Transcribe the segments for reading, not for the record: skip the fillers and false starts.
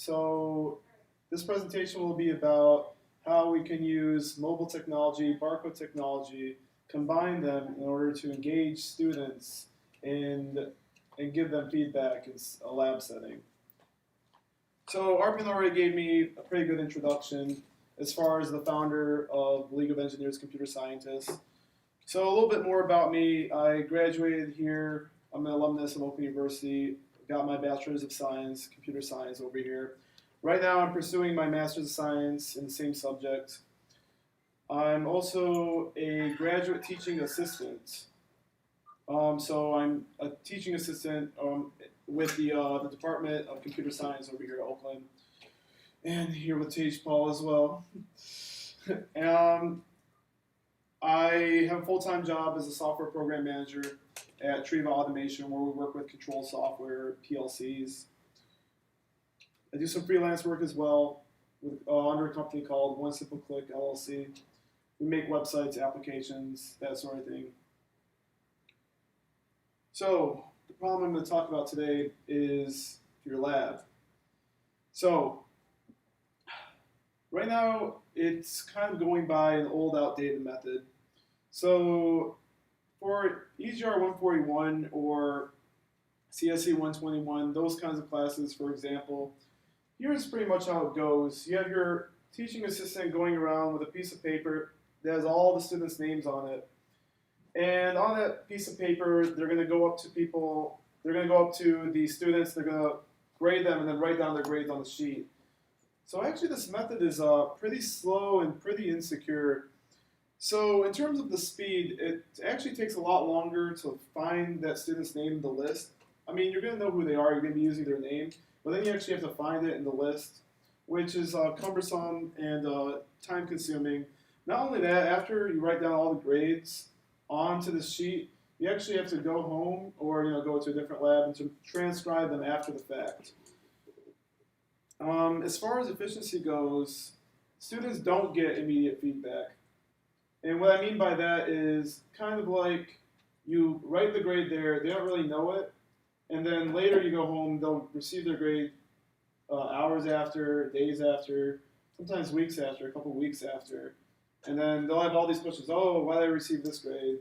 So this presentation will be about how we can use mobile technology, barcode technology, combine them in order to engage students and give them feedback in a lab setting. So Arpin already gave me a pretty good introduction as far as the founder of League of Engineers Computer Scientists. So a little bit more about me. I graduated here. I'm an alumnus of Oakland University. Got my Bachelor's of Science, Computer Science over here. Right now I'm pursuing my Master's of Science in the same subject. I'm also a graduate teaching assistant. So I'm a teaching assistant with the Department of Computer Science over here at Oakland. And here with Tage Paul as well. I have a full-time job as a software program manager at Triva Automation, where we work with control software, PLCs. I do some freelance work as well with, under a company called One Simple Click LLC. We make websites, applications, that sort of thing. So the problem I'm going to talk about today is your lab. So right now it's kind of going by an old, outdated method. So for EGR 141 or CSE 121, those kinds of classes, for example, here's pretty much how it goes. You have your teaching assistant going around with a piece of paper that has all the students' names on it. And on that piece of paper, they're going to go up to people, they're going to go up to the students, they're going to grade them and then write down their grades on the sheet. So actually this method is pretty slow and pretty insecure. So in terms of the speed, it actually takes a lot longer to find that student's name in the list. I mean, you're going to know who they are, you're going to be using their name, but then you actually have to find it in the list, which is cumbersome and time-consuming. Not only that, after you write down all the grades onto the sheet, you actually have to go home or go to a different lab and to transcribe them after the fact. As far as efficiency goes, students don't get immediate feedback. And what I mean by that is kind of like you write the grade there, they don't really know it, and then later you go home, they'll receive their grade hours after, days after, sometimes weeks after, a couple weeks after. And then they'll have all these questions, oh, why did I receive this grade?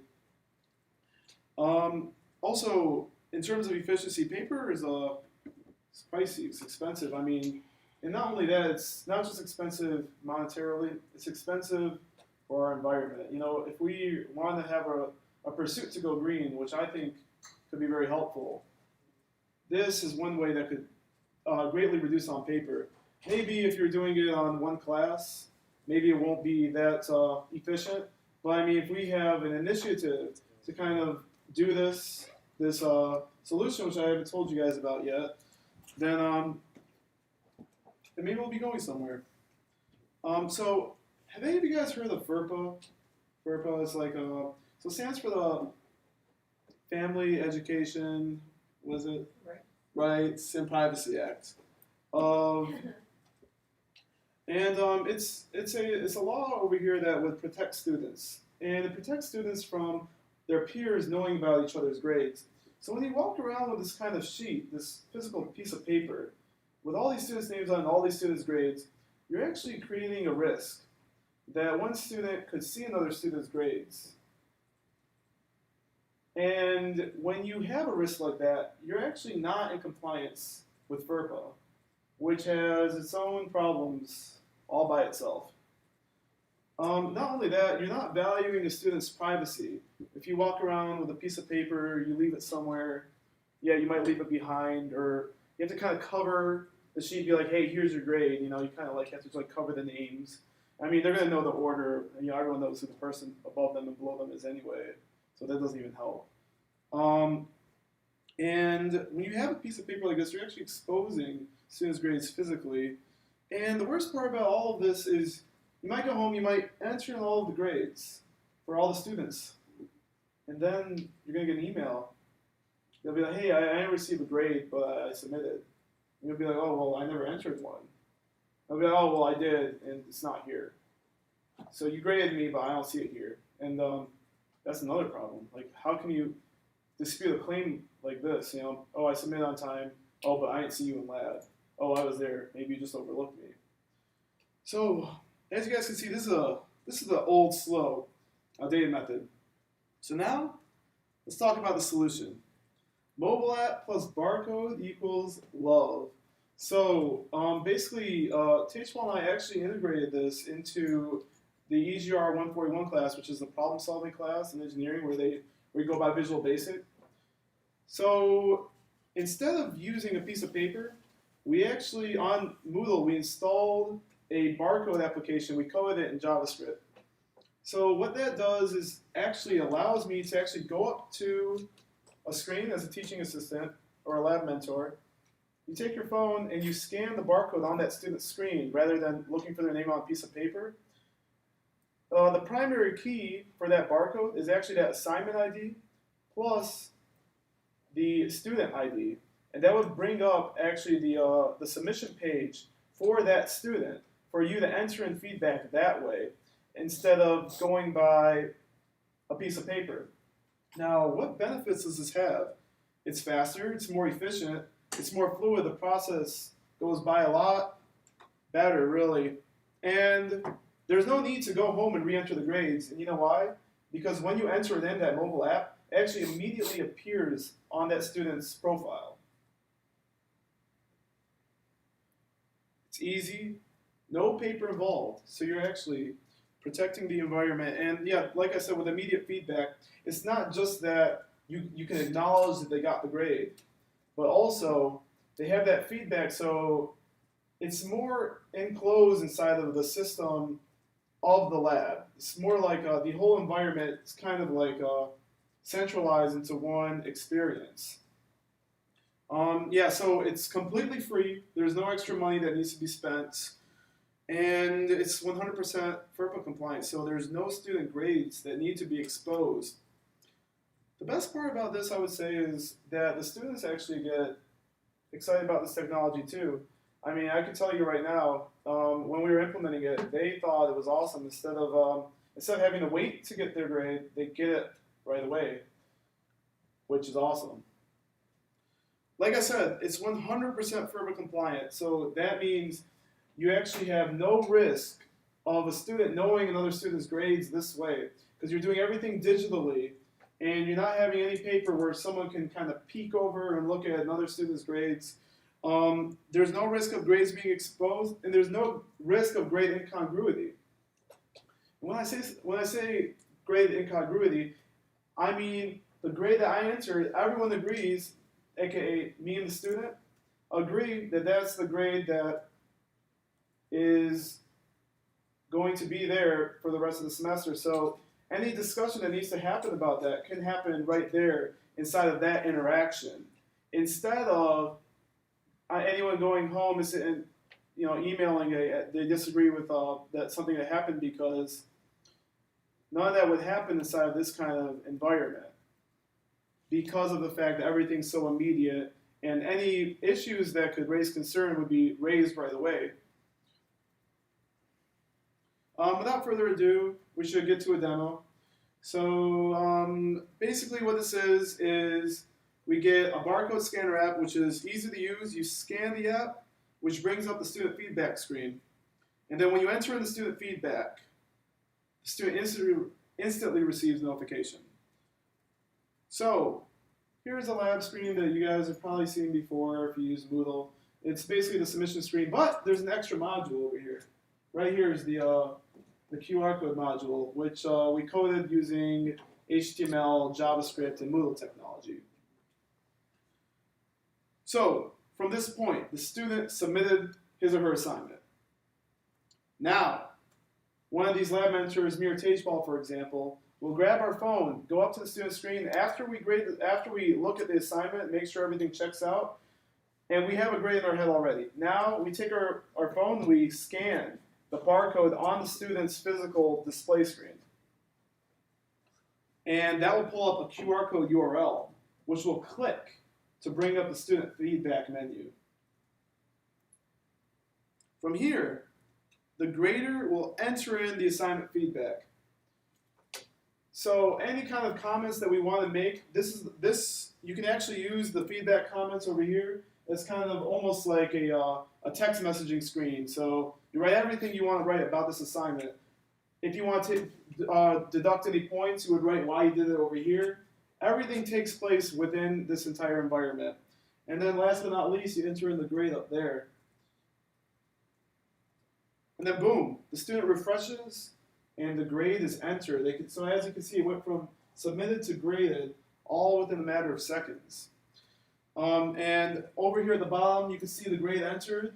Also, in terms of efficiency, paper is it's pricey, it's expensive. I mean, and not only that, it's not just expensive monetarily, it's expensive for our environment. If we want to have a pursuit to go green, which I think could be very helpful, this is one way that could greatly reduce on paper. Maybe if you're doing it on one class, maybe it won't be that efficient. But I mean, if we have an initiative to kind of do this solution, which I haven't told you guys about yet, then maybe we'll be going somewhere. So have any of you guys heard of FERPA? FERPA is like so it stands for the Family Education, was it? Rights and Privacy Act. And it's a law over here that would protect students, and it protects students from their peers knowing about each other's grades. So when you walk around with this kind of sheet, this physical piece of paper, with all these students' names on it, all these students' grades, you're actually creating a risk that one student could see another student's grades. And when you have a risk like that, you're actually not in compliance with FERPA, which has its own problems all by itself. Not only that, you're not valuing a student's privacy. If you walk around with a piece of paper, you leave it somewhere, yeah, you might leave it behind, or you have to kind of cover the sheet, be like, hey, here's your grade. You kind of have to cover the names. I mean, they're going to know the order. Everyone knows who the person above them and below them is anyway, so that doesn't even help. And when you have a piece of paper like this, you're actually exposing students' grades physically. And the worst part about all of this is you might go home, you might enter in all of the grades for all the students. And then you're going to get an email. They'll be like, hey, I didn't receive a grade, but I submitted. And you'll be like, oh, well, I never entered one. They'll be like, oh, well, I did, and it's not here. So you graded me, but I don't see it here. And that's another problem. Like, how can you dispute a claim like this? Oh, I submitted on time. Oh, but I didn't see you in lab. oh, I was there. Maybe you just overlooked me. So as you guys can see, this is the old, slow, outdated method. So now let's talk about the solution. Mobile app plus barcode equals love. So basically, Tachwell and I actually integrated this into the EGR 141 class, which is the problem-solving class in engineering, where we go by Visual Basic. So instead of using a piece of paper, we actually, on Moodle, we installed a barcode application. We coded it in JavaScript. So what that does is actually allows me to actually go up to a screen as a teaching assistant or a lab mentor. You take your phone and you scan the barcode on that student's screen rather than looking for their name on a piece of paper. The primary key for that barcode is actually that assignment ID plus the student ID. And that would bring up actually the submission page for that student for you to enter in feedback that way instead of going by a piece of paper. Now, what benefits does this have? It's faster, it's more efficient, it's more fluid, the process goes by a lot better, really. And there's no need to go home and re-enter the grades. And you know why? Because when you enter it in that mobile app, it actually immediately appears on that student's profile. It's easy, no paper involved, so you're actually protecting the environment. And yeah, like I said, with immediate feedback, it's not just that you can acknowledge that they got the grade, but also they have that feedback, so it's more enclosed inside of the system of the lab. It's more like the whole environment is kind of like centralized into one experience. Yeah, so it's completely free. There's no extra money that needs to be spent. And it's 100% FERPA compliant, so there's no student grades that need to be exposed. The best part about this, I would say, is that the students actually get excited about this technology too. I mean, I can tell you right now, when we were implementing it, they thought it was awesome. Instead of having to wait to get their grade, they get it right away, which is awesome. Like I said, it's 100% FERPA compliant, so that means you actually have no risk of a student knowing another student's grades this way, because you're doing everything digitally, and you're not having any paper where someone can kind of peek over and look at another student's grades. There's no risk of grades being exposed, and there's no risk of grade incongruity. When I say grade incongruity, I mean the grade that I entered, everyone agrees, aka me and the student, agree that that's the grade that is going to be there for the rest of the semester. So any discussion that needs to happen about that can happen right there inside of that interaction, instead of anyone going home and sitting, emailing they disagree with that something that happened, because none of that would happen inside of this kind of environment because of the fact that everything's so immediate, and any issues that could raise concern would be raised right away. Without further ado, we should get to a demo. So basically what this is we get a barcode scanner app, which is easy to use. You scan the app, which brings up the student feedback screen. And then when you enter in the student feedback, the student instantly receives notification. So here's a lab screen that you guys have probably seen before if you use Moodle. It's basically the submission screen, but there's an extra module over here. Right here is the QR code module, which we coded using HTML, JavaScript, and Moodle technology. So from this point, the student submitted his or her assignment. Now, one of these lab mentors, me or Tageball, for example, will grab our phone, go up to the student screen after we look at the assignment, make sure everything checks out, and we have a grade in our head already. Now we take our phone, we scan the barcode on the student's physical display screen. And that will pull up a QR code URL, which will click to bring up the student feedback menu. From here, the grader will enter in the assignment feedback. So any kind of comments that we want to make, you can actually use the feedback comments over here It's kind of almost like a text messaging screen. So you write everything you want to write about this assignment. If you want to deduct any points, you would write why you did it over here. Everything takes place within this entire environment. And then last but not least, you enter in the grade up there. And then boom, the student refreshes and the grade is entered. So as you can see, it went from submitted to graded all within a matter of seconds. And over here at the bottom, you can see the grade entered,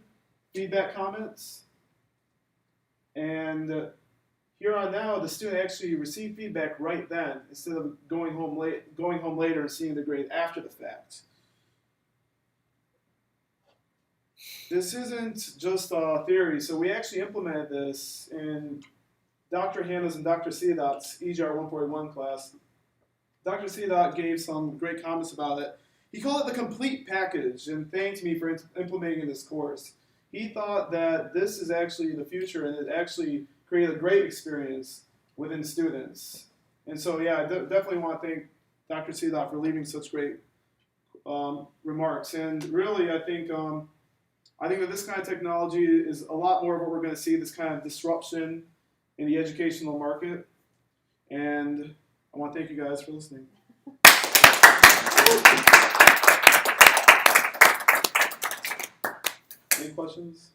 feedback, comments. And here on now, the student actually received feedback right then instead of going home later and seeing the grade after the fact. This isn't just theory. So we actually implemented this in Dr. Hannah's and Dr. Cedot's EGR 141 class. Dr. Cedot gave some great comments about it. He called it the complete package and thanked me for implementing in this course. He thought that this is actually the future and it actually created a great experience within students. And so, yeah, I definitely want to thank Dr. Cedot for leaving such great remarks. And really, I think that this kind of technology is a lot more of what we're going to see, this kind of disruption in the educational market. And I want to thank you guys for listening. Any questions?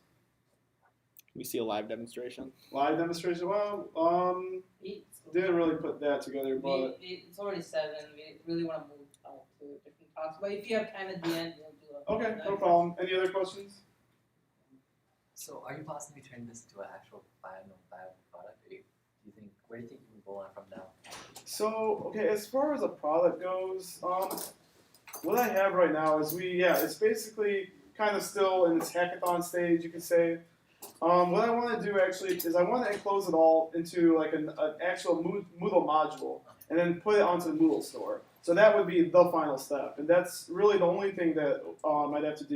Can we see a live demonstration? Live demonstration? Well, didn't really put that together, but it's already 7. We really want to move to different talks. But if you have time at the end, we'll do it. okay, no problem. Any other questions? So, are you possibly turning this into an actual viable product? Do you think? Where do you think you can go on from now? So, okay, as far as a product goes, what I have right now is it's basically kind of still in its hackathon stage, you could say. What I want to do actually is I want to enclose it all into like an actual Moodle module and then put it onto the Moodle store. So that would be the final step, and that's really the only thing that I'd have to do.